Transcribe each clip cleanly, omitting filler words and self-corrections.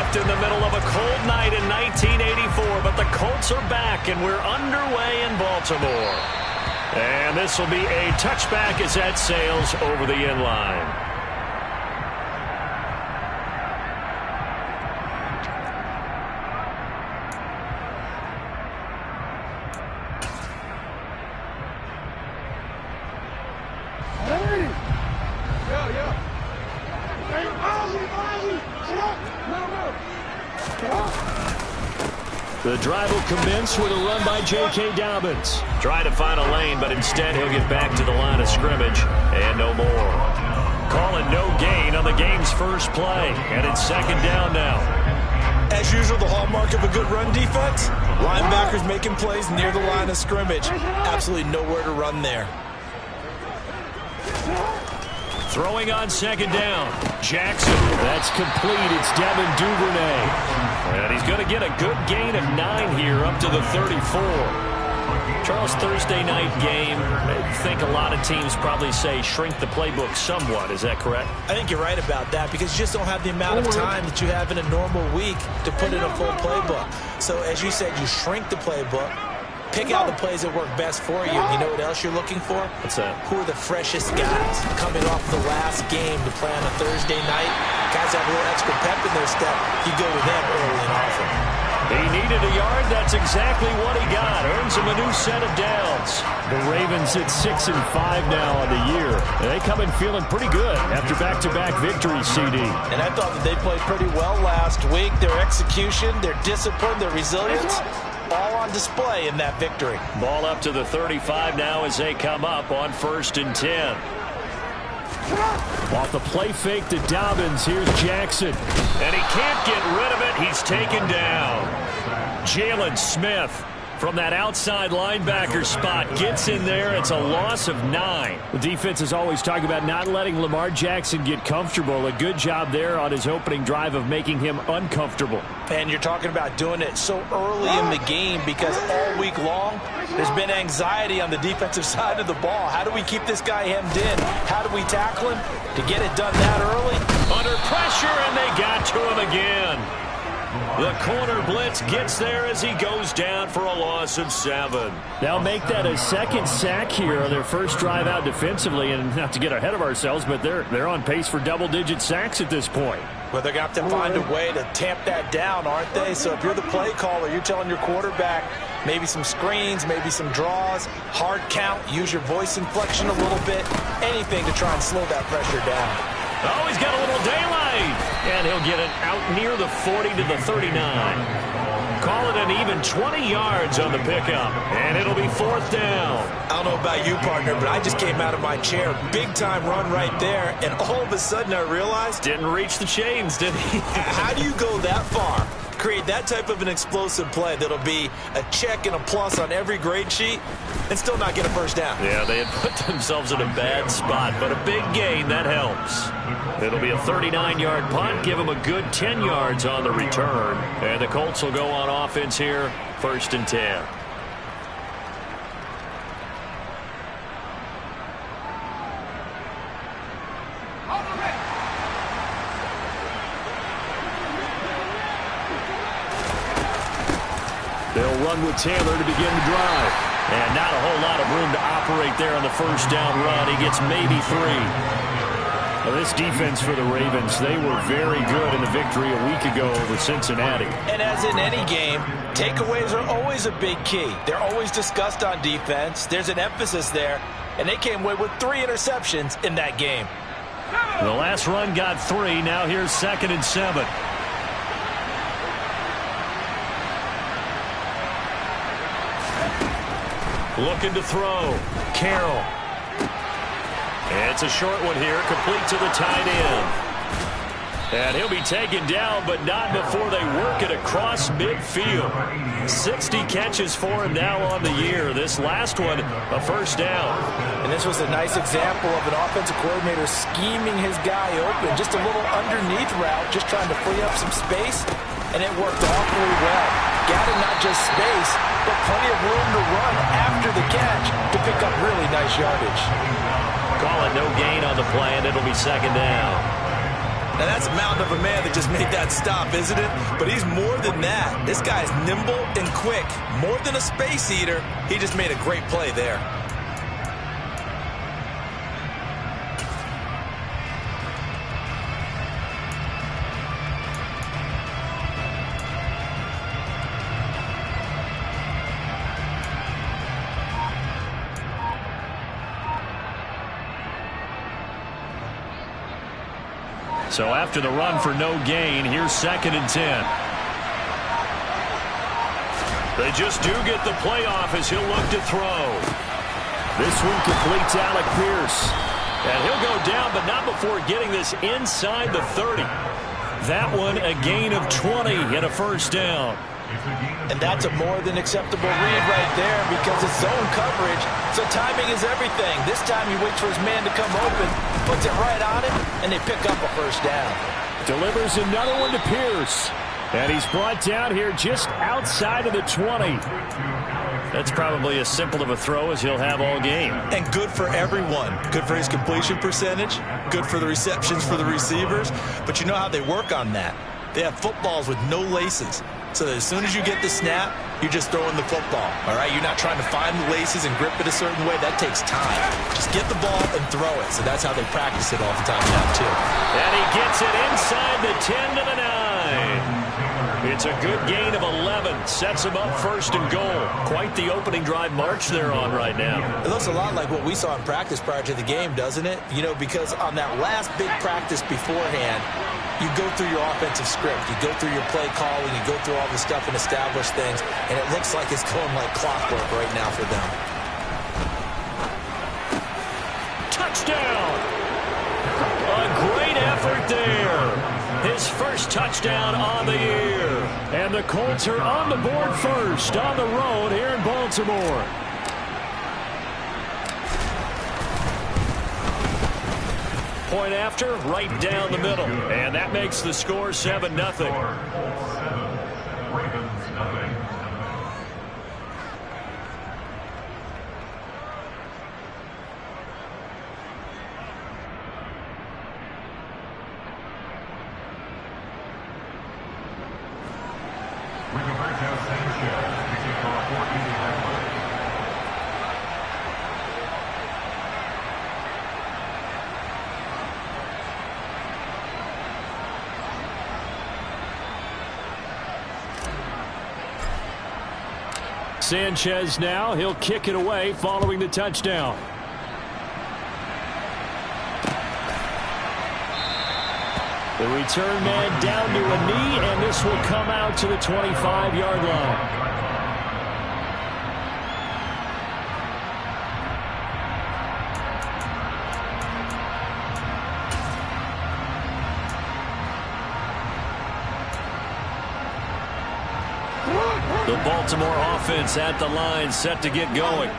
left in the middle of a cold night in 1984, but the Colts are back, and we're underway in Baltimore. And this will be a touchback as that sails over the end line. The drive will commence with a run by J.K. Dobbins. Trying to find a lane, but instead he'll get back to the line of scrimmage and no more. Calling no gain on the game's first play, and it's second down now. As usual, the hallmark of a good run defense, linebackers making plays near the line of scrimmage. Absolutely nowhere to run there. Throwing on second down. Jackson. That's complete. It's Devin Duvernay. And he's going to get a good gain of 9 here up to the 34. Charles, Thursday night game, I think a lot of teams probably say shrink the playbook somewhat. Is that correct? I think you're right about that because you just don't have the amount of time that you have in a normal week to put in a full playbook. So as you said, you shrink the playbook. Pick out the plays that work best for you. You know what else you're looking for? What's that? Who are the freshest guys coming off the last game to play on a Thursday night? Guys have a little extra pep in their step. You go to them early and often. He needed a yard. That's exactly what he got. Earns him a new set of downs. The Ravens at 6-5 now on the year. And they come in feeling pretty good after back-to-back victories, CD. And I thought that they played pretty well last week. Their execution, their discipline, their resilience, all on display in that victory. Ball up to the 35 now as they come up on 1st and 10. Off the play fake to Dobbins, here's Jackson. And he can't get rid of it. He's taken down. Jalen Smith from that outside linebacker spot gets in there. It's a loss of 9. The defense is always talking about not letting Lamar Jackson get comfortable. A good job there on his opening drive of making him uncomfortable. And you're talking about doing it so early in the game because all week long there's been anxiety on the defensive side of the ball. How do we keep this guy hemmed in? How do we tackle him? To get it done that early? Under pressure, and they got to him again. The corner blitz gets there as he goes down for a loss of 7. They'll make that a second sack here on their first drive out defensively, and not to get ahead of ourselves, but they're on pace for double-digit sacks at this point. Well, they're going to have to find a way to tamp that down, aren't they? So if you're the play caller, you're telling your quarterback maybe some screens, maybe some draws, hard count, use your voice inflection a little bit, anything to try and slow that pressure down. Oh, he's got a little daylight, and he'll get it out near the 40 to the 39. Call it an even 20 yards on the pickup, and it'll be 4th down. I don't know about you, partner, but I just came out of my chair. Big-time run right there, and all of a sudden I realized... Didn't reach the chains, did he? How do you go that far? Create that type of an explosive play that'll be a check and a plus on every grade sheet and still not get a first down. Yeah, they had put themselves in a bad spot, but a big gain, that helps. It'll be a 39-yard punt, give them a good 10 yards on the return. And the Colts will go on offense here, 1st and 10. They'll run with Taylor to begin the drive. And not a whole lot of room to operate there on the first down run. He gets maybe 3. Well, this defense for the Ravens, they were very good in the victory a week ago over Cincinnati. And as in any game, takeaways are always a big key. They're always discussed on defense. There's an emphasis there. And they came away with 3 interceptions in that game. The last run got 3. Now here's 2nd and 7. Looking to throw. Carroll. It's a short one here, complete to the tight end. And he'll be taken down, but not before they work it across midfield. 60 catches for him now on the year. This last one, a first down. And this was a nice example of an offensive coordinator scheming his guy open. Just a little underneath route, just trying to free up some space. And it worked awfully well. Got him not just space, but plenty of room to run after the catch to pick up really nice yardage. Call it no gain on the play, and it'll be 2nd down. Now, that's a mountain of a man that just made that stop, isn't it? But he's more than that. This guy's nimble and quick. More than a space eater, he just made a great play there. So after the run for no gain, here's 2nd and 10. They just do get the playoff as he'll look to throw. This one completes Alec Pierce. And he'll go down, but not before getting this inside the 30. That one a gain of 20 and a first down. And that's a more than acceptable read right there because it's zone coverage, so timing is everything. This time he waits for his man to come open, puts it right on him, and they pick up a first down. Delivers another one to Pierce. And he's brought down here just outside of the 20. That's probably as simple of a throw as he'll have all game. And good for everyone. Good for his completion percentage. Good for the receptions for the receivers. But you know how they work on that. They have footballs with no laces. So that as soon as you get the snap, you're just throwing the football. All right, you're not trying to find the laces and grip it a certain way. That takes time. Just get the ball and throw it. So that's how they practice it all the time now, too. And he gets it inside the 10 to the 9. It's a good gain of 11. Sets him up 1st and goal. Quite the opening drive march they're on right now. It looks a lot like what we saw in practice prior to the game, doesn't it? You know, because on that last big practice beforehand, you go through your offensive script. You go through your play calling. You go through all the stuff and establish things. And it looks like it's going like clockwork right now for them. Touchdown! A great effort there. His first touchdown on the year. And the Colts are on the board first on the road here in Baltimore. Point after, right down the middle. And that makes the score 7-0. Sanchez now, he'll kick it away following the touchdown. The return man down to a knee, and this will come out to the 25-yard line. The Baltimore offense at the line, set to get going.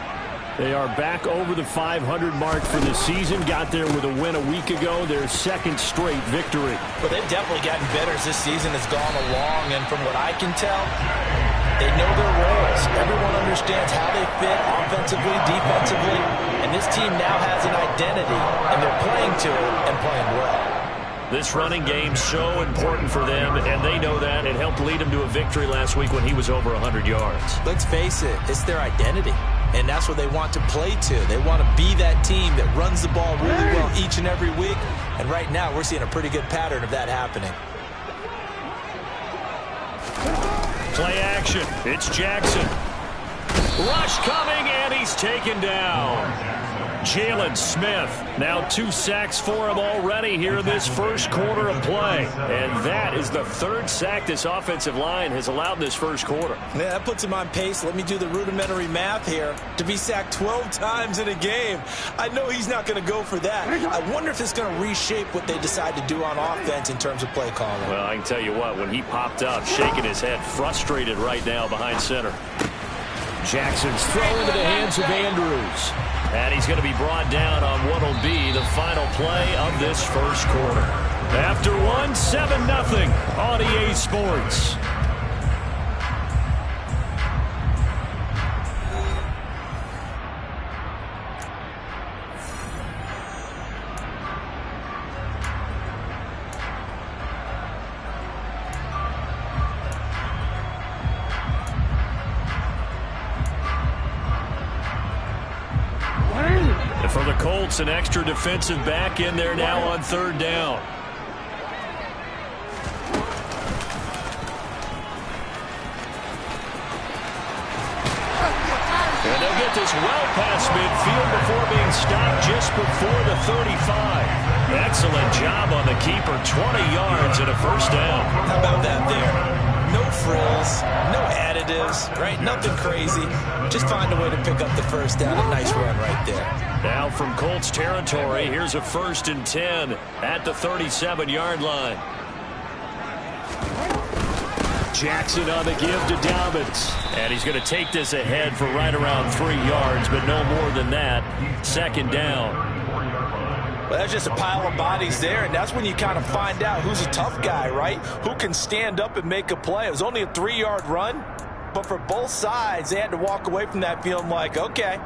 They are back over the 500 mark for the season. Got there with a win a week ago, their 2nd straight victory. But they've definitely gotten better as this season has gone along, and from what I can tell, they know their roles. Everyone understands how they fit offensively, defensively, and this team now has an identity, and they're playing to it and playing well. This running game so important for them, and they know that. It helped lead them to a victory last week when he was over 100 yards. Let's face it, it's their identity, and that's what they want to play to. They want to be that team that runs the ball really well each and every week, and right now we're seeing a pretty good pattern of that happening. Play action. It's Jackson. Rush coming, and he's taken down. Jalen Smith, now 2 sacks for him already here in this first quarter of play. And that is the 3rd sack this offensive line has allowed in this first quarter. Yeah, that puts him on pace. Let me do the rudimentary math here. To be sacked 12 times in a game, I know he's not going to go for that. I wonder if it's going to reshape what they decide to do on offense in terms of play calling. Well, I can tell you what, when he popped up, shaking his head, frustrated right now behind center. Jackson's throw into the hands of Andrews. And he's going to be brought down on what will be the final play of this first quarter. After one, 7-0 on EA Sports. puts an extra defensive back in there now on third down. And they'll get this well past midfield before being stopped just before the 35. Excellent job on the keeper. 20 yards and a first down. How about that there? No frills, no additives, right? Nothing crazy. Just find a way to pick up the first down. A nice run right there. Now from Colts territory, here's a 1st and 10 at the 37-yard line. Jackson on the give to Dobbins. And he's going to take this ahead for right around 3 yards, but no more than that. 2nd down. Well, that's just a pile of bodies there, and that's when you kind of find out who's a tough guy, right? Who can stand up and make a play. It was only a 3-yard run, but for both sides, they had to walk away from that feeling like, okay,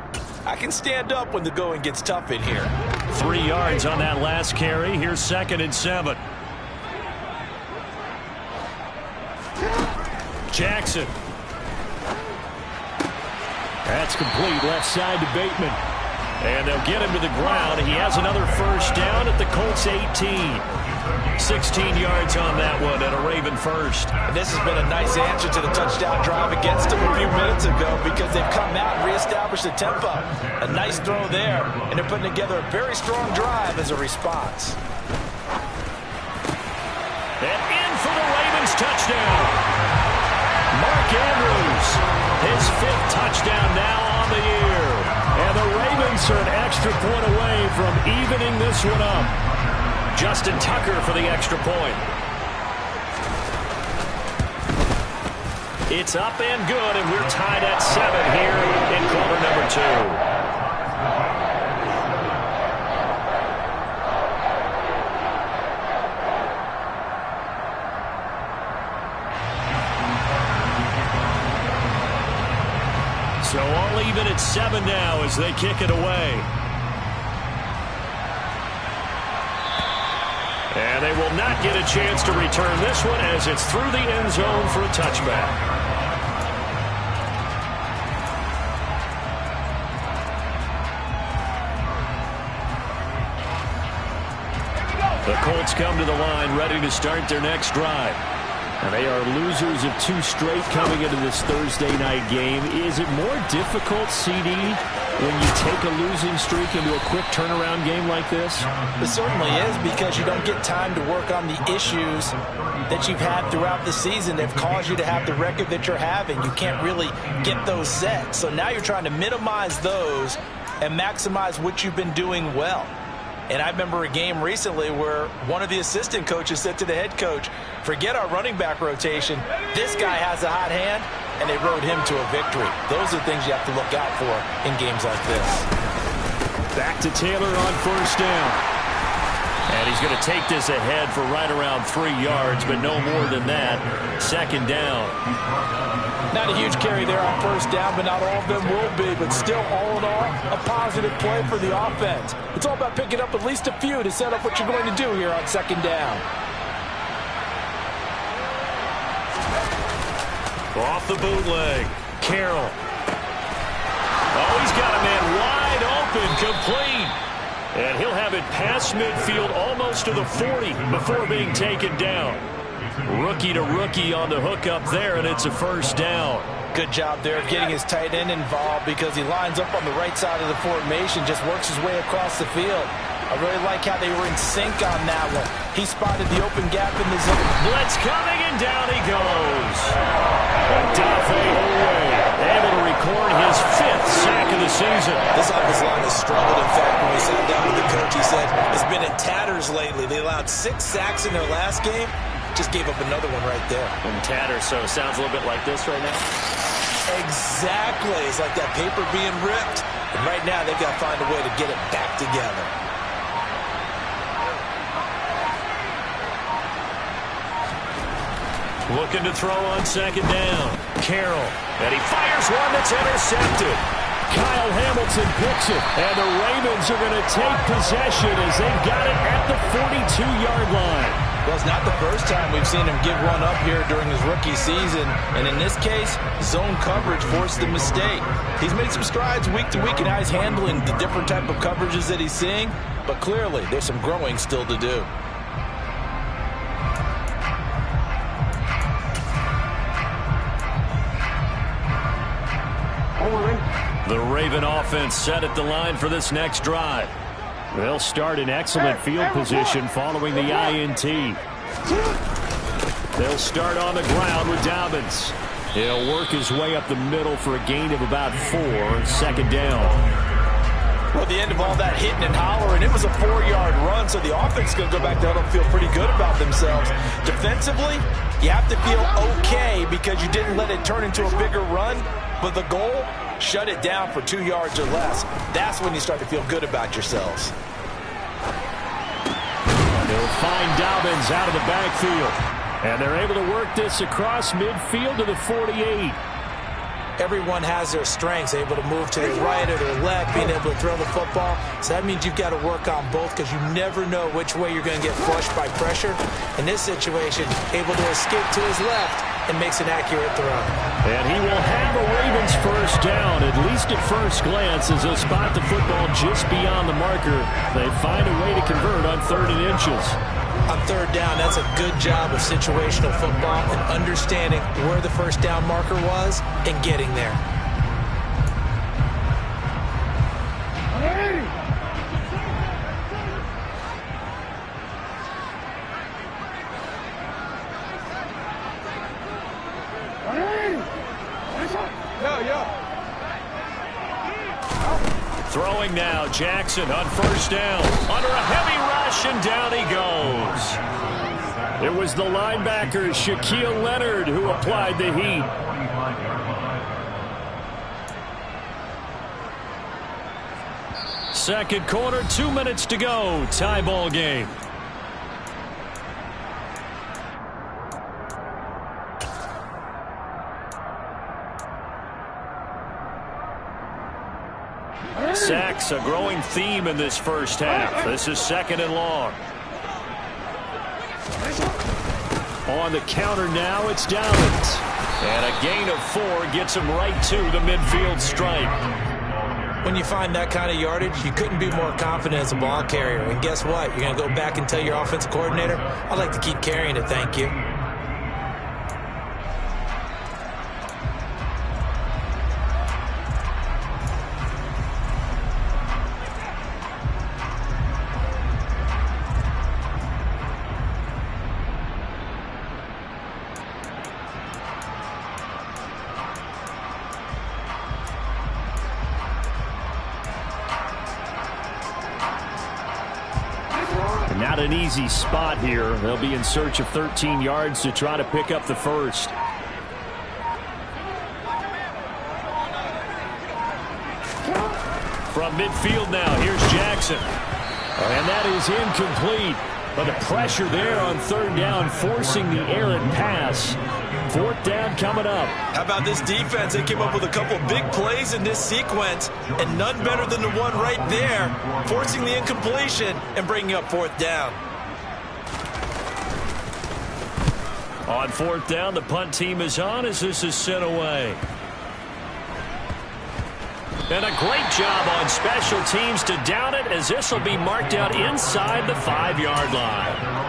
I can stand up when the going gets tough in here. 3 yards on that last carry. Here's 2nd and 7. Jackson. That's complete. Left side to Bateman. And they'll get him to the ground. He has another first down at the Colts 18. 16 yards on that one and a Raven first. And this has been a nice answer to the touchdown drive against them a few minutes ago because they've come out and reestablished the tempo. A nice throw there, and they're putting together a very strong drive as a response. And in for the Ravens touchdown. Mark Andrews, his 5th touchdown now on the year. And the Ravens are an extra point away from evening this one up. Justin Tucker for the extra point. It's up and good, and we're tied at 7 here in quarter number 2. So all even at 7 now as they kick it away. And they will not get a chance to return this one as it's through the end zone for a touchback. The Colts come to the line ready to start their next drive. And they are losers of 2 straight coming into this Thursday night game. Is it more difficult, CD, when you take a losing streak into a quick turnaround game like this? It certainly is, because you don't get time to work on the issues that you've had throughout the season that have caused you to have the record that you're having. You can't really get those set. So now you're trying to minimize those and maximize what you've been doing well. And I remember a game recently where one of the assistant coaches said to the head coach, forget our running back rotation. This guy has a hot hand, and they rode him to a victory. Those are things you have to look out for in games like this. Back to Taylor on 1st down. And he's going to take this ahead for right around 3 yards, but no more than that. 2nd down. Not a huge carry there on 1st down, but not all of them will be. But still, all in all, a positive play for the offense. It's all about picking up at least a few to set up what you're going to do here on 2nd down. Off the bootleg. Carroll. Oh, he's got a man wide open, complete. And he'll have it past midfield almost to the 40 before being taken down. Rookie to rookie on the hook up there, and it's a 1st down. Good job there of getting his tight end involved because he lines up on the right side of the formation, just works his way across the field. I really like how they were in sync on that one. He spotted the open gap in the zone. Blitz coming, and down he goes. Dafe away, able to record his 5th sack of the season. This offensive line has struggled. In fact, when we sat down with the coach, he said it's been in tatters lately. They allowed 6 sacks in their last game. Just gave up another one right there. In tatters, so it sounds a little bit like this right now. Exactly. It's like that paper being ripped. And right now, they've got to find a way to get it back together. Looking to throw on 2nd down. Carroll. And he fires one that's intercepted. Kyle Hamilton picks it. And the Ravens are going to take possession as they've got it at the 42-yard line. Well, it's not the first time we've seen him give one up here during his rookie season. And in this case, zone coverage forced the mistake. He's made some strides week to week in how he's handling the different type of coverages that he's seeing. But clearly, there's some growing still to do. The Raven offense set at the line for this next drive. They'll start in excellent field position following the INT. They'll start on the ground with Dobbins. He'll work his way up the middle for a gain of about 4, second down. Well, the end of all that hitting and hollering, it was a 4-yard run, so the offense is going to go back to huddle and feel pretty good about themselves. Defensively, you have to feel okay because you didn't let it turn into a bigger run, but the goal, shut it down for 2 yards or less. That's when you start to feel good about yourselves. They'll find Dobbins out of the backfield. And they're able to work this across midfield to the 48. Everyone has their strengths, able to move to their right or their left, being able to throw the football. So that means you've got to work on both because you never know which way you're going to get flushed by pressure. In this situation, able to escape to his left and makes an accurate throw. And he will have a Ravens first down, at least at first glance, as they'll spot the football just beyond the marker. They find a way to convert on 3rd and inches. On 3rd down, that's a good job of situational football and understanding where the first down marker was and getting there. Throwing now, Jackson on first down. Under a heavy rush, and down he goes. It was the linebacker, Shaquille Leonard, who applied the heat. Second quarter, 2 minutes to go. Tie ball game. Sacks, a growing theme in this first half. This is 2nd and long. On the counter now, it's Dobbins. And a gain of 4 gets him right to the midfield stripe. When you find that kind of yardage, you couldn't be more confident as a ball carrier. And guess what? You're going to go back and tell your offensive coordinator, I'd like to keep carrying it, thank you. Not an easy spot here. They'll be in search of 13 yards to try to pick up the first. From midfield now, here's Jackson. And that is incomplete. But the pressure there on 3rd down, forcing the errant pass. 4th down coming up. How about this defense? They came up with a couple big plays in this sequence, and none better than the one right there, forcing the incompletion and bringing up 4th down. On 4th down, the punt team is on as this is sent away. And a great job on special teams to down it, as this will be marked out inside the 5-yard line.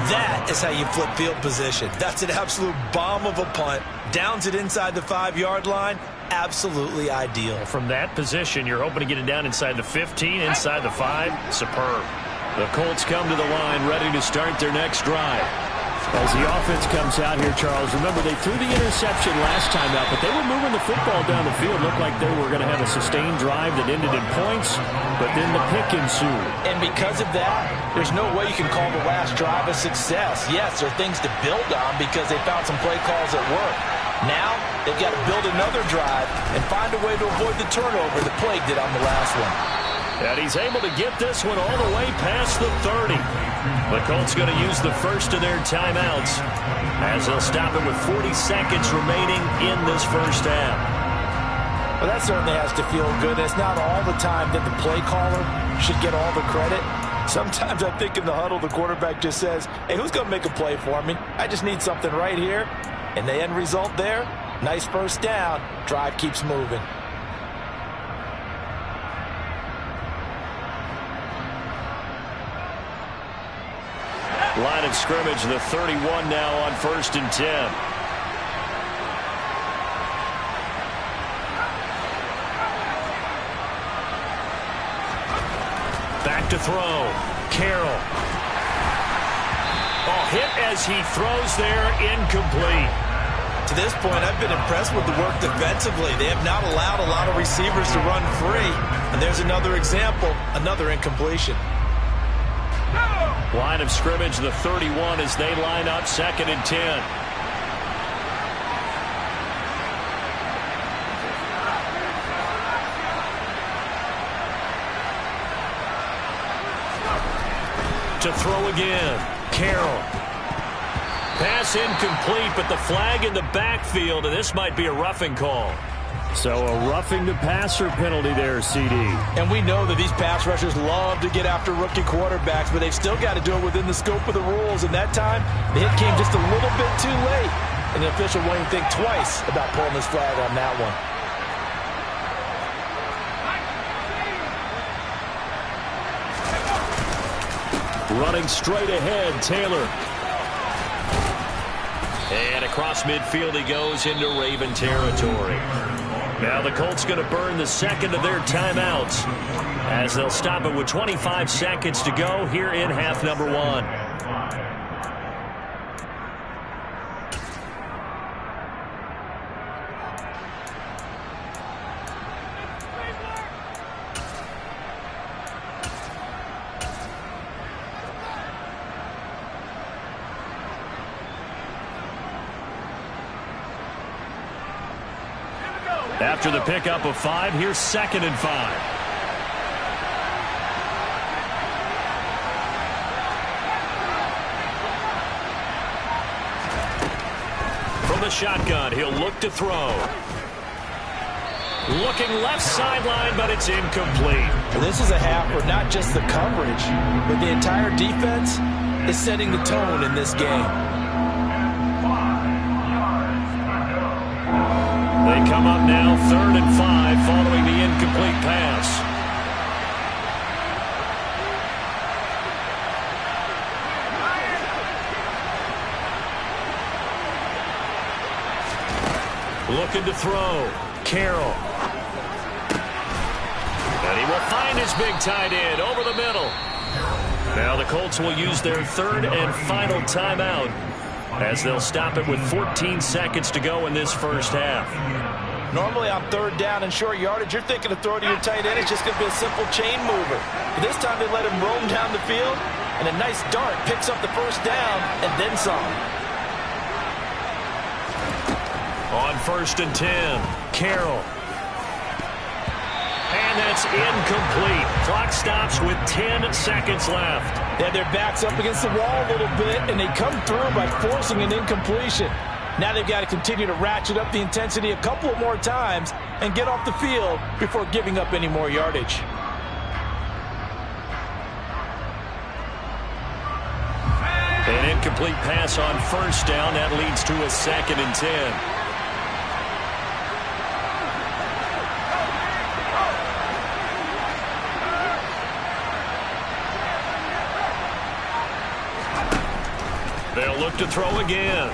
That is how you flip field position. That's an absolute bomb of a punt. Downs it inside the 5-yard line. Absolutely ideal. From that position, you're hoping to get it down inside the 15, inside the 5. Superb. The Colts come to the line, ready to start their next drive. As the offense comes out here, Charles, remember they threw the interception last time out, but they were moving the football down the field. Looked like they were going to have a sustained drive that ended in points, but then the pick ensued. And because of that, there's no way you can call the last drive a success. Yes, there are things to build on because they found some play calls that work. Now, they've got to build another drive and find a way to avoid the turnover that plagued it on the last one. And he's able to get this one all the way past the 30. The Colts going to use the first of their timeouts as they'll stop it with 40 seconds remaining in this first half. Well, that certainly has to feel good. It's not all the time that the play caller should get all the credit. Sometimes I think in the huddle, the quarterback just says, hey, who's going to make a play for me? I just need something right here. And the end result there, nice first down. Drive keeps moving. Line of scrimmage, the 31 now on 1st and 10. Back to throw. Carroll. Oh, hit as he throws there, incomplete. To this point, I've been impressed with the work defensively. They have not allowed a lot of receivers to run free. And there's another example, another incompletion. Line of scrimmage, the 31 as they line up 2nd and 10. To throw again. Carroll. Pass incomplete, but the flag in the backfield, and this might be a roughing call. So a roughing the passer penalty there, CD. And we know that these pass rushers love to get after rookie quarterbacks, but they've still got to do it within the scope of the rules. And that time, the hit came just a little bit too late. And the official won't even think twice about pulling his flag on that one. Running straight ahead, Taylor. And across midfield he goes into Raven territory. Now the Colts going to burn the second of their timeouts as they'll stop it with 25 seconds to go here in half number 1. After the pickup of 5, here's 2nd and 5. From the shotgun, he'll look to throw. Looking left sideline, but it's incomplete. Well, this is a half where not just the coverage, but the entire defense is setting the tone in this game. They come up now 3rd and 5 following the incomplete pass. Looking to throw. Carroll. And he will find his big tight end over the middle. Now the Colts will use their 3rd and final timeout as they'll stop it with 14 seconds to go in this first half. Normally on 3rd down and short yardage, you're thinking of throwing to your tight end. It's just going to be a simple chain mover. But this time they let him roam down the field, and a nice dart picks up the first down and then some. On 1st and 10, Carroll. And that's incomplete. Clock stops with 10 seconds left. They had their backs up against the wall a little bit, and they come through by forcing an incompletion. Now they've got to continue to ratchet up the intensity a couple of more times and get off the field before giving up any more yardage. An incomplete pass on 1st down. That leads to a 2nd and 10. They'll look to throw again.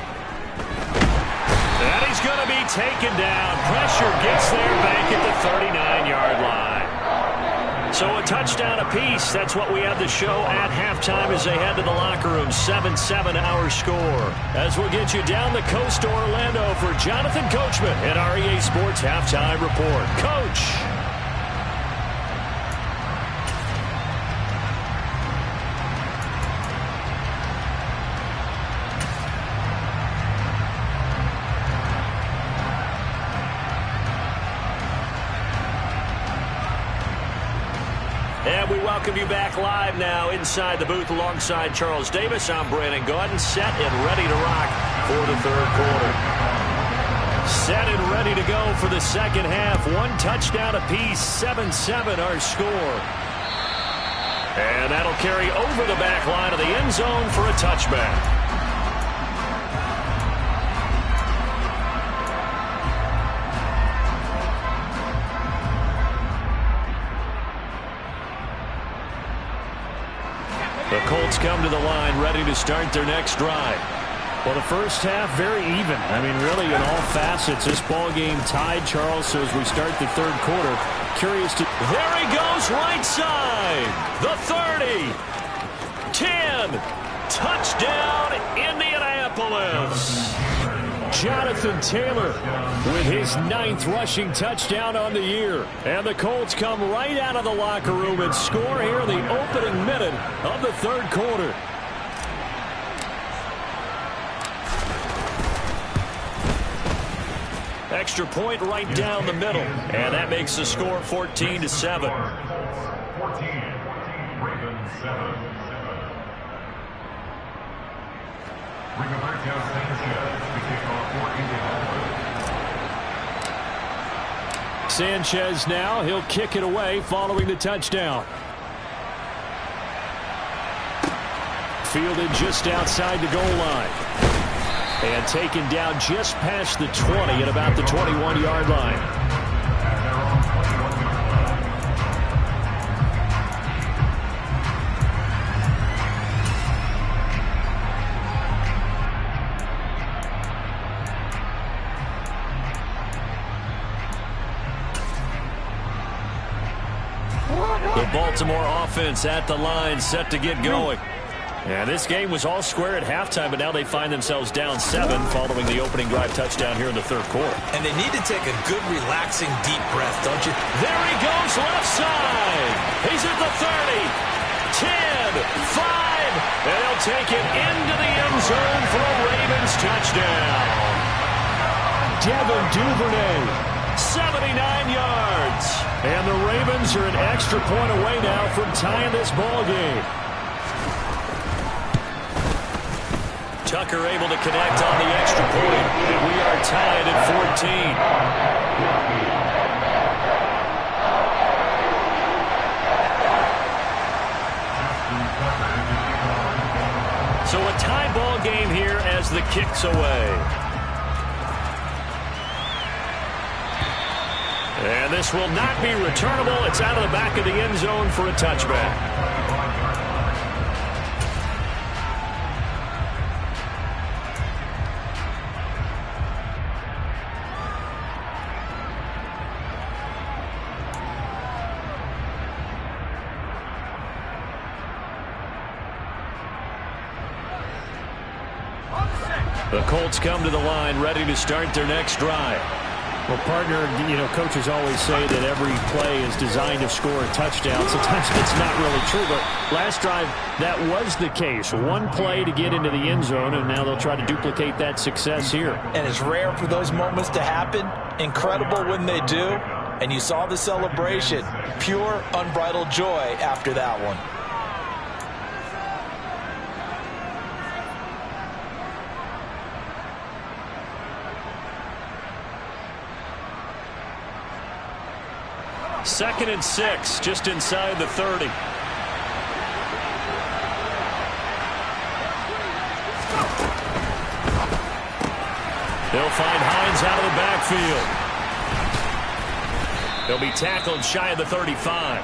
And he's going to be taken down. Pressure gets there back at the 39-yard line. So a touchdown apiece. That's what we have to show at halftime as they head to the locker room. 7-7 our score. As we'll get you down the coast to Orlando for Jonathan Coachman at REA Sports Halftime Report. Coach. And we welcome you back live now inside the booth alongside Charles Davis. I'm Brandon Gaudin, set and ready to rock for the 3rd quarter. Set and ready to go for the 2nd half. 1 touchdown apiece, 7-7 our score. And that'll carry over the back line of the end zone for a touchback. The Colts come to the line ready to start their next drive. Well, the first half, very even. I mean, really, in all facets, this ball game tied, Charles. So as we start the third quarter, curious to... There he goes, right side. The 30. 10. Touchdown, Indianapolis. Jonathan Taylor with his 9th rushing touchdown on the year. And the Colts come right out of the locker room and score here in the opening minute of the third quarter. Extra point right down the middle. And that makes the score 14-7. 14, Ravens 7. Sanchez now, he'll kick it away following the touchdown. Fielded just outside the goal line. And taken down just past the 20 at about the 21-yard line. The Baltimore offense at the line, set to get going. And this game was all square at halftime, but now they find themselves down 7 following the opening drive touchdown here in the third quarter. And they need to take a good, relaxing, deep breath, don't you? There he goes, left side. He's at the 30, 10, 5, and he'll take it into the end zone for a Ravens touchdown. Devin Duvernay, 79 yards. And the Ravens are an extra point away now from tying this ball game. Tucker able to connect on the extra point, and we are tied at 14. So a tie ball game here as the kick's away. And this will not be returnable. It's out of the back of the end zone for a touchback. The Colts come to the line ready to start their next drive. Well, partner, coaches always say that every play is designed to score a touchdown. Sometimes it's not really true, but last drive, that was the case. One play to get into the end zone, and now they'll try to duplicate that success here. And it's rare for those moments to happen. Incredible when they do. And you saw the celebration. Pure, unbridled joy after that one. Second and 6, just inside the 30. They'll find Hines out of the backfield. He'll be tackled shy of the 35.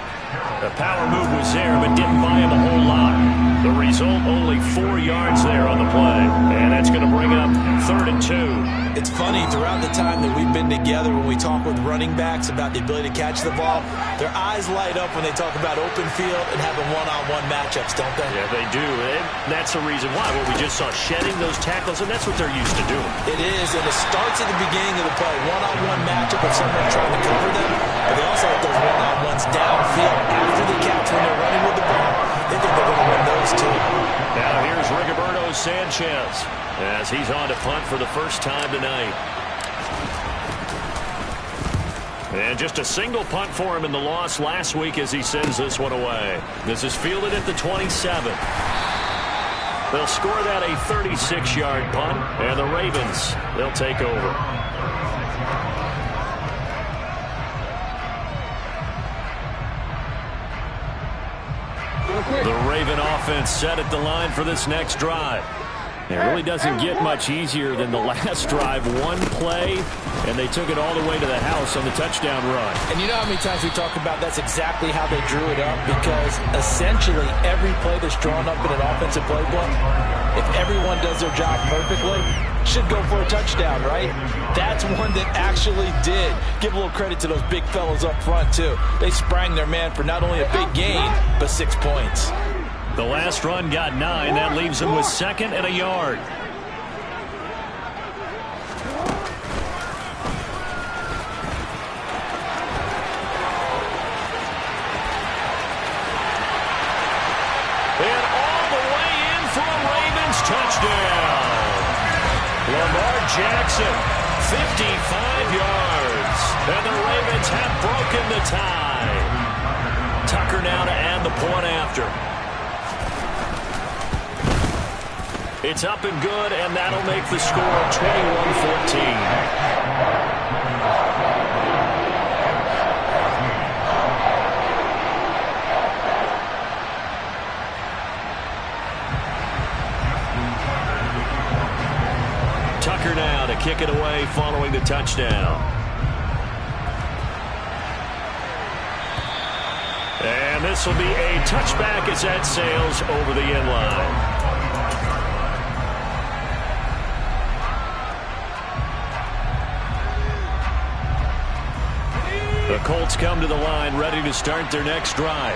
The power move was there, but didn't buy him a whole lot. The result, only 4 yards there on the play. And that's going to bring up 3rd and 2. It's funny, throughout the time that we've been together, when we talk with running backs about the ability to catch the ball, their eyes light up when they talk about open field and having one-on-one matchups, don't they? Yeah, they do. And that's the reason why. What we just saw, shedding those tackles, and that's what they're used to doing. It is, and it starts at the beginning of the play. One-on-one matchup of someone trying to cover them, but they also have those one-on-ones downfield after the catch when they're running with the ball. They think they're going to win those too. Now here's Rigoberto Sanchez as he's on to punt for the first time tonight. And just a single punt for him in the loss last week as he sends this one away. This is fielded at the 27. They'll score that a 36-yard punt, and the Ravens, they'll take over. The Raven offense set at the line for this next drive. It really doesn't get much easier than the last drive. One play, and they took it all the way to the house on the touchdown run. And you know how many times we talk about that's exactly how they drew it up? Because essentially every play that's drawn up in an offensive playbook, if everyone does their job perfectly, should go for a touchdown, right? That's one that actually did. Give a little credit to those big fellas up front, too. They sprang their man for not only a big gain, but 6 points. The last run got 9. That leaves them with 2nd and a yard. And all the way in for a Ravens touchdown. Lamar Jackson, 55 yards. And the Ravens have broken the tie. Tucker now to add the point after. It's up and good, and that'll make the score 21-14. Tucker now to kick it away following the touchdown. And this will be a touchback as that sails over the end line. The Colts come to the line ready to start their next drive.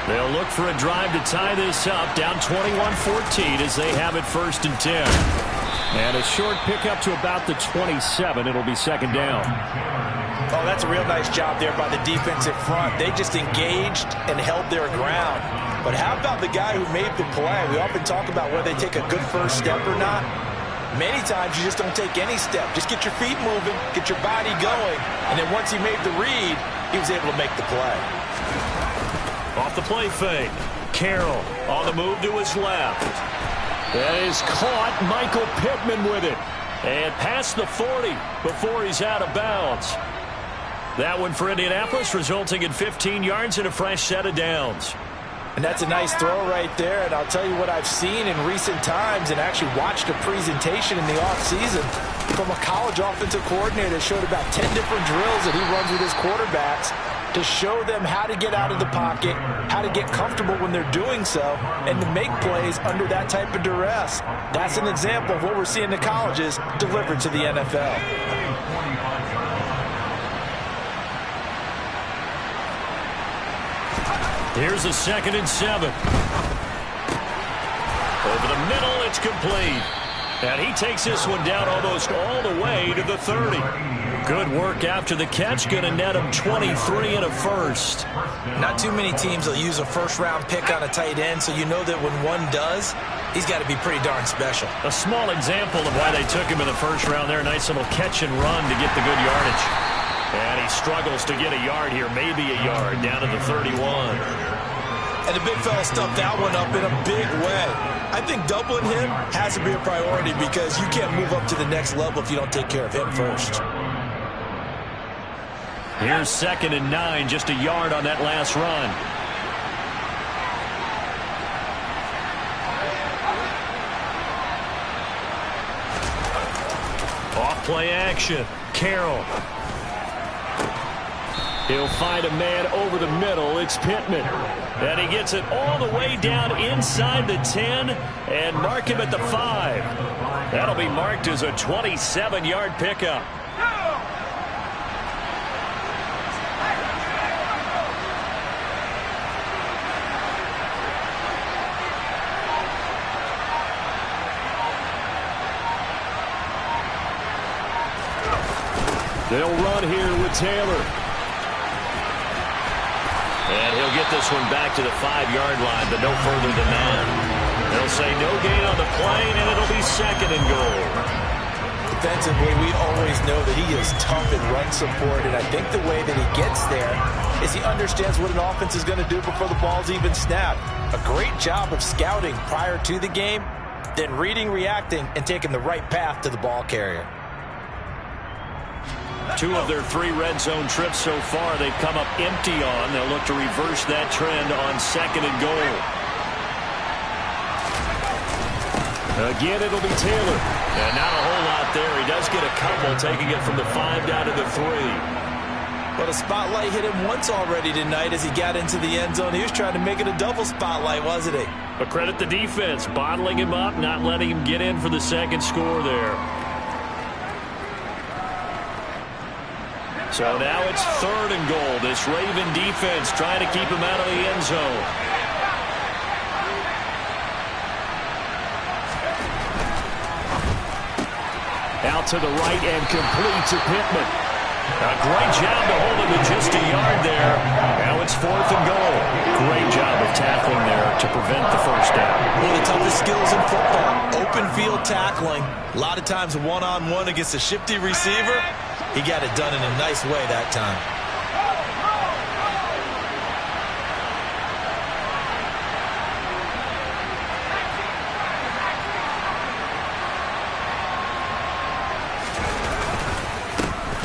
They'll look for a drive to tie this up, down 21-14 as they have it 1st and 10. And a short pickup to about the 27. It'll be 2nd down. Oh, that's a real nice job there by the defensive front. They just engaged and held their ground. But how about the guy who made the play? We often talk about whether they take a good first step or not. Many times you just don't take any step. Just get your feet moving, get your body going, and then once he made the read, he was able to make the play. Off the play fake. Carroll on the move to his left. That is caught. Michael Pittman with it. And past the 40 before he's out of bounds. That one for Indianapolis, resulting in 15 yards and a fresh set of downs. And that's a nice throw right there. And I'll tell you what I've seen in recent times and actually watched a presentation in the offseason from a college offensive coordinator that showed about 10 different drills that he runs with his quarterbacks to show them how to get out of the pocket, how to get comfortable when they're doing so, and to make plays under that type of duress. That's an example of what we're seeing in colleges delivered to the NFL. Here's a 2nd and 7. Over the middle, it's complete. And he takes this one down almost all the way to the 30. Good work after the catch. Going to net him 23 and a first. Not too many teams will use a first-round pick on a tight end, so you know that when one does, he's got to be pretty darn special. A small example of why they took him in the first round there. Nice little catch and run to get the good yardage. And he struggles to get a yard here, maybe a yard, down to the 31. And the big fella stuffed that one up in a big way. I think doubling him has to be a priority because you can't move up to the next level if you don't take care of him first. Here's 2nd and 9, just a yard on that last run. Off play action. Carroll. He'll find a man over the middle. It's Pittman. And he gets it all the way down inside the 10 and mark him at the 5. That'll be marked as a 27-yard pickup. They'll run here with Taylor. And he'll get this one back to the 5-yard line, but no further than that. They'll say no gain on the play, and it'll be 2nd and goal. Defensively, we always know that he is tough in run support, and I think the way that he gets there is he understands what an offense is going to do before the ball's even snapped. A great job of scouting prior to the game, then reading, reacting, and taking the right path to the ball carrier. 2 of their 3 red zone trips so far they've come up empty on. They'll look to reverse that trend on 2nd and goal. Again, it'll be Taylor. And not a whole lot there. He does get a couple, taking it from the 5 down to the 3. Well, the spotlight hit him once already tonight as he got into the end zone. He was trying to make it a double spotlight, wasn't he? But credit the defense, bottling him up, not letting him get in for the second score there. So now it's 3rd and goal. This Raven defense trying to keep him out of the end zone. Out to the right and complete to Pittman. A great job to hold him to just a yard there. Now it's 4th and goal. Great job of tackling there to prevent the first down. One of the toughest skills in football, open field tackling. A lot of times one-on-one against a shifty receiver. He got it done in a nice way that time.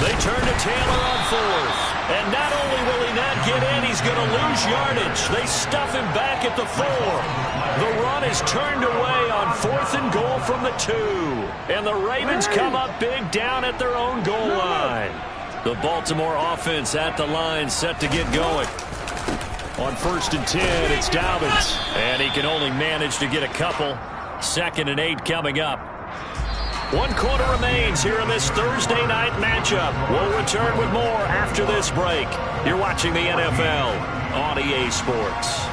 They turn to Taylor on 4th. And not only will he not get in, he's going to lose yardage. They stuff him back at the 4. The run is turned away on 4th and goal from the 2. And the Ravens come up big down at their own goal line. The Baltimore offense at the line set to get going. On 1st and 10, it's Dobbins. And he can only manage to get a couple. 2nd and 8 coming up. 1 quarter remains here in this Thursday night matchup. We'll return with more after this break. You're watching the NFL on EA Sports.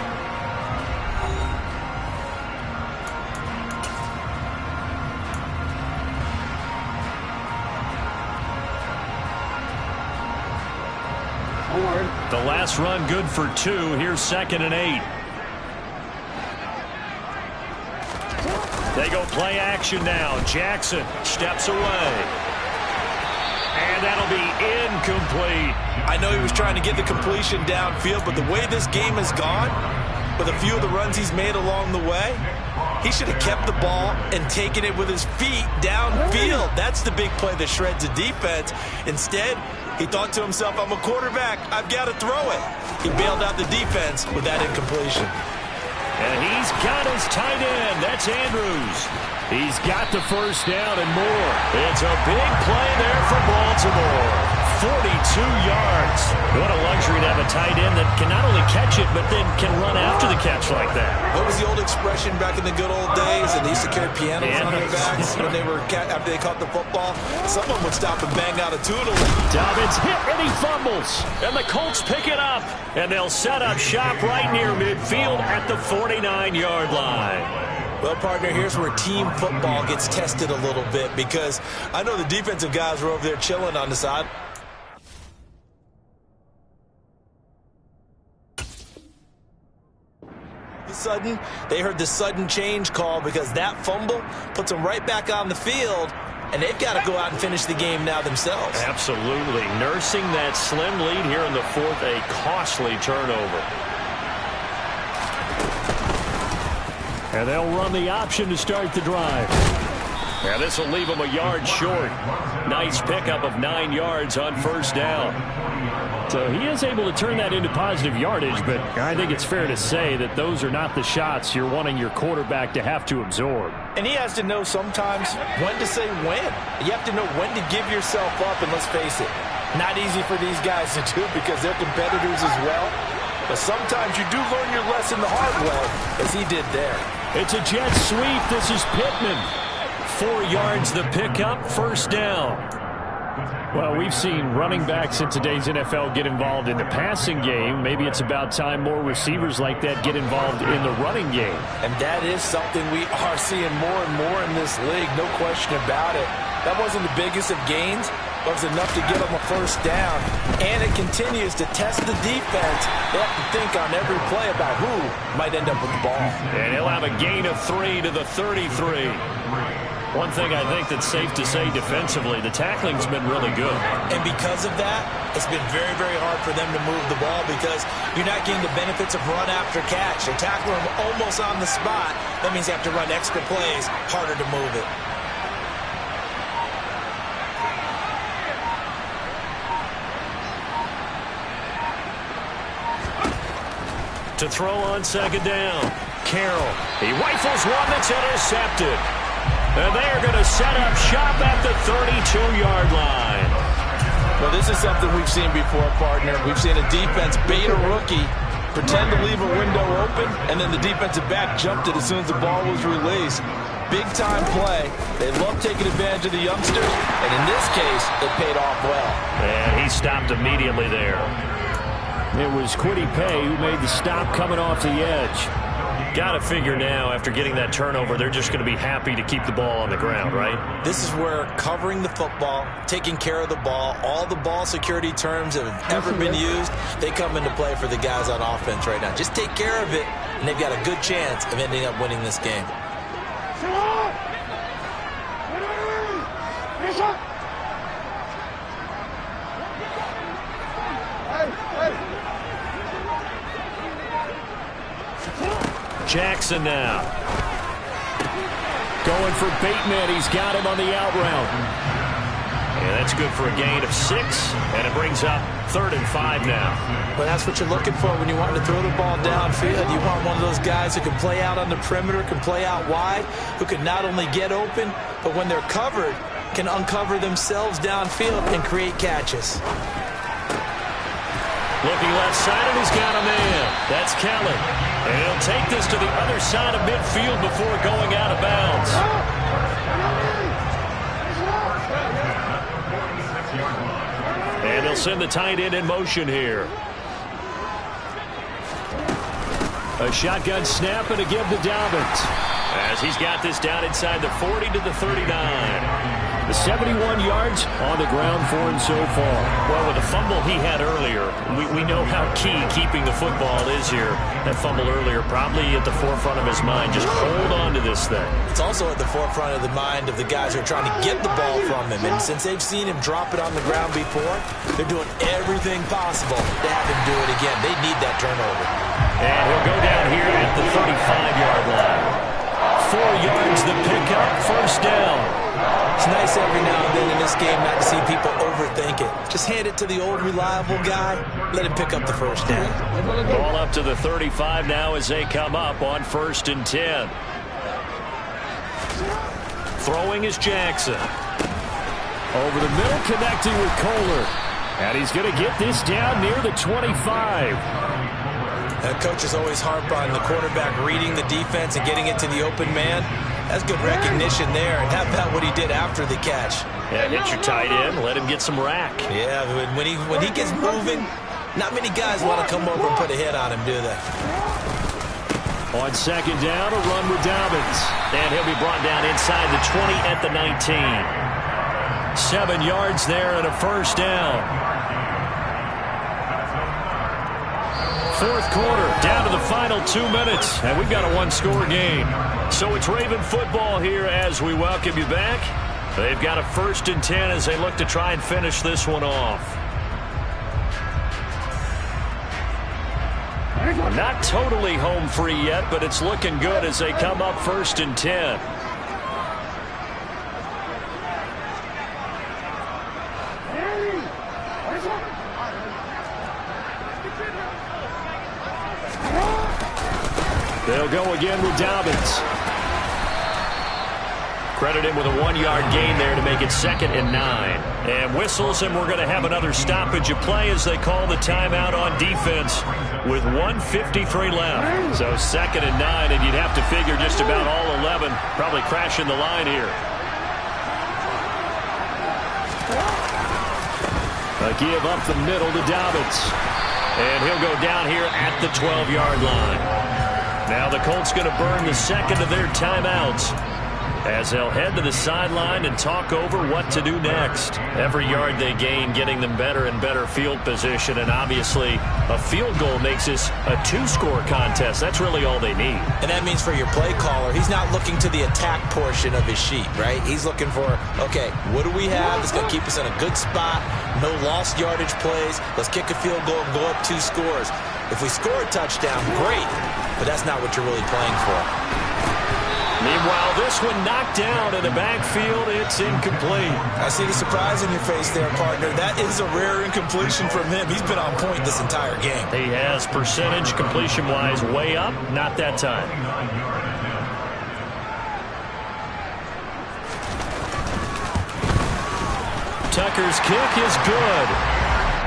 The last run good for 2. Here's 2nd and 8. They go play action now. Jackson steps away. And that'll be incomplete. I know he was trying to get the completion downfield, but the way this game has gone, with a few of the runs he's made along the way, he should have kept the ball and taken it with his feet downfield. That's the big play that shreds the defense. Instead, he thought to himself, I'm a quarterback. I've got to throw it. He bailed out the defense with that incompletion. And he's got his tight end. That's Andrews. He's got the first down and more. It's a big play there for Baltimore. 42 yards. What a luxury to have a tight end that can not only catch it, but then can run after the catch like that. What was the old expression back in the good old days? And they used to carry pianos on their backs when they were after they caught the football. Someone would stop and bang out a tune. Dobbins hit and he fumbles. And the Colts pick it up. And they'll set up shop right near midfield at the 49-yard line. Well, partner, here's where team football gets tested a little bit, because I know the defensive guys were over there chilling on the side. Sudden, they heard the sudden change call because that fumble puts them right back on the field, and they've got to go out and finish the game now themselves. Absolutely. Nursing that slim lead here in the 4th, a costly turnover. And they'll run the option to start the drive. And this will leave them a yard short. Nice pickup of 9 yards on first down. So he is able to turn that into positive yardage, but I think it's fair to say that those are not the shots you're wanting your quarterback to have to absorb. And he has to know sometimes when to say when. You have to know when to give yourself up, and let's face it, not easy for these guys to do because they're competitors as well. But sometimes you do learn your lesson the hard way, as he did there. It's a jet sweep. This is Pittman. 4 yards the pickup, first down. Well, we've seen running backs in today's NFL get involved in the passing game. Maybe it's about time more receivers like that get involved in the running game. And that is something we are seeing more and more in this league, no question about it. That wasn't the biggest of gains, but it was enough to get them a first down. And it continues to test the defense. They have to think on every play about who might end up with the ball. And he'll have a gain of 3 to the 33. One thing I think that's safe to say defensively, the tackling's been really good. And because of that, it's been very, very hard for them to move the ball because you're not getting the benefits of run after catch. They're tackling them almost on the spot. That means you have to run extra plays, harder to move it. To throw on second down, Carroll. He rifles one that's intercepted. And they are going to set up shop at the 32-yard line. Well, this is something we've seen before, partner. We've seen a defense bait a rookie, pretend to leave a window open, and then the defensive back jumped it as soon as the ball was released. Big-time play. They love taking advantage of the youngsters, and in this case, it paid off well. And he stopped immediately there. It was Kwity Paye who made the stop coming off the edge. Got to figure now, after getting that turnover, they're just going to be happy to keep the ball on the ground, right? This is where covering the football, taking care of the ball, all the ball security terms that have ever been used, they come into play for the guys on offense right now. Just take care of it, and they've got a good chance of ending up winning this game. Jackson now. Going for Bateman. He's got him on the out route. And that's good for a gain of 6. And it brings up 3rd and 5 now. Well, that's what you're looking for when you want to throw the ball downfield. You want one of those guys who can play out on the perimeter, can play out wide, who can not only get open, but when they're covered, can uncover themselves downfield and create catches. Looking left side, and he's got a man. That's Kelly. And he'll take this to the other side of midfield before going out of bounds. And they'll send the tight end in motion here. A shotgun snap and a give to Dobbins, as he's got this down inside the 40 to the 39. The 71 yards on the ground for him so far. Well, with the fumble he had earlier, we know how key keeping the football is here. That fumble earlier probably at the forefront of his mind. Just hold on to this thing. It's also at the forefront of the mind of the guys who are trying to get the ball from him. And since they've seen him drop it on the ground before, they're doing everything possible to have him do it again. They need that turnover. And he'll go down here at the 35-yard line. 4 yards the pickup, 1st down. It's nice every now and then in this game not to see people overthink it. Just hand it to the old reliable guy. Let him pick up the 1st down. Ball up to the 35 now as they come up on 1st and 10. Throwing is Jackson. Over the middle, connecting with Kohler. And he's going to get this down near the 25. Coaches always harp on the quarterback reading the defense and getting it to the open man. That's good recognition there. And how about what he did after the catch? Yeah, hit your tight end. Let him get some rack. Yeah, when he gets moving, not many guys want to come over and put a hit on him, do they? On 2nd down, a run with Dobbins. And he'll be brought down inside the 20 at the 19. 7 yards there and a 1st down. 4th quarter, down to the final 2 minutes, and we've got a 1-score game. So it's Raven football here as we welcome you back. They've got a 1st and 10 as they look to try and finish this one off. Not totally home free yet, but it's looking good as they come up 1st and 10. They'll go again with Dobbins. Credit him with a 1-yard gain there to make it 2nd and 9. And whistles, and we're going to have another stoppage of play as they call the timeout on defense with 1:53 left. So 2nd and 9, and you'd have to figure just about all 11 probably crashing the line here. A give up the middle to Dobbins. And he'll go down here at the 12-yard line. Now the Colts going to burn the 2nd of their timeouts as they'll head to the sideline and talk over what to do next. Every yard they gain getting them better and better field position, and obviously a field goal makes this a 2-score contest. That's really all they need. And that means for your play caller, he's not looking to the attack portion of his sheet, right? He's looking for, okay, what do we have that's going to keep us in a good spot? No lost yardage plays. Let's kick a field goal and go up 2 scores. If we score a touchdown, great, but that's not what you're really playing for. Meanwhile, this one knocked down in the backfield. It's incomplete. I see the surprise in your face there, partner. That is a rare incompletion from him. He's been on point this entire game. He has percentage completion-wise way up. Not that time. Tucker's kick is good.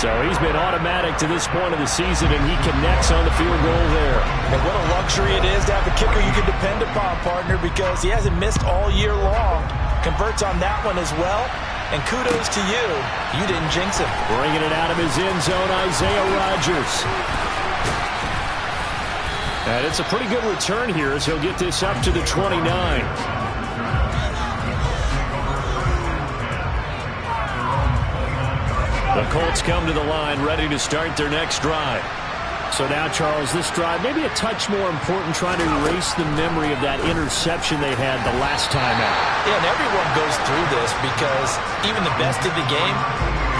So he's been automatic to this point of the season, and he connects on the field goal there. And what a luxury it is to have a kicker you can depend upon, partner, because he hasn't missed all year long. Converts on that one as well. And kudos to you. You didn't jinx him. Bringing it out of his end zone, Isaiah Rodgers. And it's a pretty good return here as he'll get this up to the 29. The Colts come to the line ready to start their next drive. So now, Charles, this drive maybe a touch more important, trying to erase the memory of that interception they had the last time out. Yeah, and everyone goes through this because even the best of the game,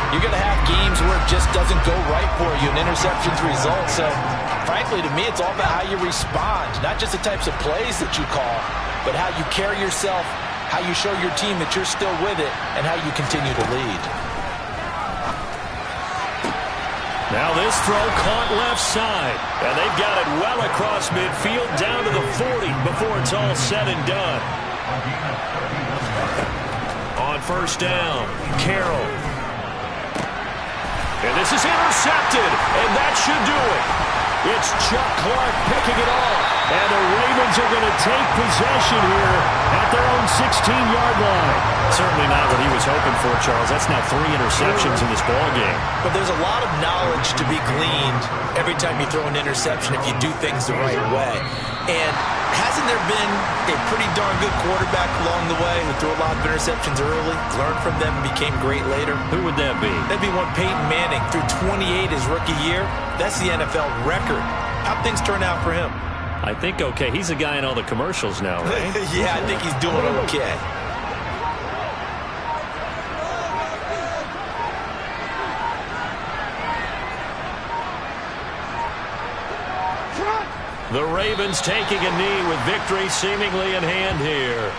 you're going to have games where it just doesn't go right for you, and interceptions result. So, frankly, to me, it's all about how you respond, not just the types of plays that you call, but how you carry yourself, how you show your team that you're still with it, and how you continue to lead. Now this throw caught left side. And they've got it well across midfield down to the 40 before it's all said and done. On first down, Carroll. And this is intercepted. And that should do it. It's Chuck Clark picking it off. And the Ravens are going to take possession here at their own 16-yard line. Certainly not what he was hoping for, Charles. That's now 3 interceptions in this ballgame. But there's a lot of knowledge to be gleaned every time you throw an interception if you do things the right way. And hasn't there been a pretty darn good quarterback along the way who threw a lot of interceptions early, learned from them, and became great later? Who would that be? That'd be one Peyton Manning. Threw 28 his rookie year. That's the NFL record. How'd things turn out for him? I think okay. He's a guy in all the commercials now, right? Yeah, I think he's doing okay. The Ravens taking a knee with victory seemingly in hand here.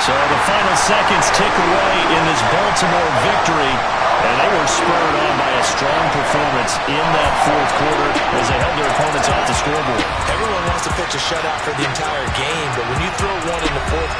So the final seconds tick away in this Baltimore victory, and they were spurred on by a strong performance in that fourth quarter as they held their opponents off the scoreboard. Everyone wants to pitch a shutout for the entire game, but when you throw one in the fourth